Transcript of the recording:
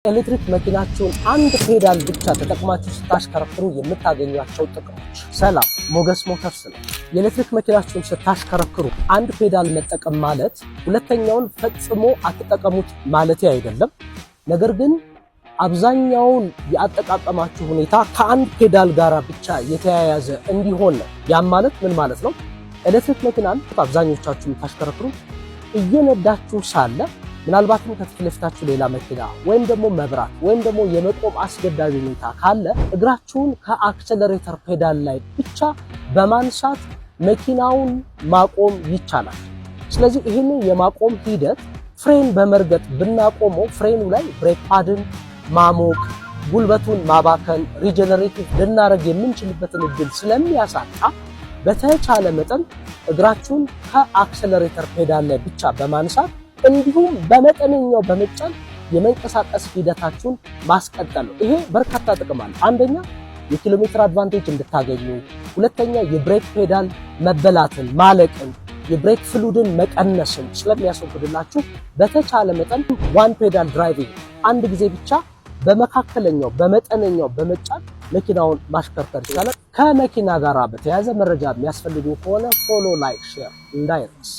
ኤሌክትሪክ መኪናችሁን አንድ ፔዳል ብቻ ተጠቅማችሁ ስታሽከረክሩ የምታገኟቸው ጥቅሞች። ሰላም፣ ሞገስ ሞተርስ ነው። የኤሌክትሪክ መኪናችሁን ስታሽከረክሩ አንድ ፔዳል መጠቀም ማለት ሁለተኛውን ፈጽሞ አትጠቀሙት ማለት አይደለም። ነገር ግን አብዛኛውን የአጠቃቀማችሁ ሁኔታ ከአንድ ፔዳል ጋር ብቻ የተያያዘ እንዲሆን ነው። ያም ማለት ምን ማለት ነው? ኤሌክትሪክ መኪናን አብዛኞቻችሁ የምታሽከረክሩ እየነዳችሁ ሳለ ምናልባትም ከፊት ለፊታችሁ ሌላ መኪና ወይም ደግሞ መብራት ወይም ደግሞ የመቆም አስገዳጅ ሁኔታ ካለ እግራችሁን ከአክሰለሬተር ፔዳል ላይ ብቻ በማንሳት መኪናውን ማቆም ይቻላል። ስለዚህ ይህንን የማቆም ሂደት ፍሬን በመርገጥ ብናቆመው ፍሬኑ ላይ ብሬክ ፓድን ማሞቅ፣ ጉልበቱን ማባከን፣ ሪጀነሬቲቭ ልናደርግ የምንችልበትን እድል ስለሚያሳጣ በተቻለ መጠን እግራችሁን ከአክሰለሬተር ፔዳል ላይ ብቻ በማንሳት እንዲሁም በመጠነኛው በመጫን የመንቀሳቀስ ሂደታችሁን ማስቀጠል ነው። ይሄ በርካታ ጥቅም አለው። አንደኛ የኪሎ ሜትር አድቫንቴጅ እንድታገኙ፣ ሁለተኛ የብሬክ ፔዳል መበላትን ማለቅን፣ የብሬክ ፍሉድን መቀነስን ስለሚያስወግድላችሁ በተቻለ መጠን ዋን ፔዳል ድራይቪንግ አንድ ጊዜ ብቻ በመካከለኛው በመጠነኛው በመጫን መኪናውን ማሽከርከር ይቻላል። ከመኪና ጋር በተያያዘ መረጃ የሚያስፈልጉ ከሆነ ፎሎ፣ ላይክ፣ ሼር እንዳይረሳ።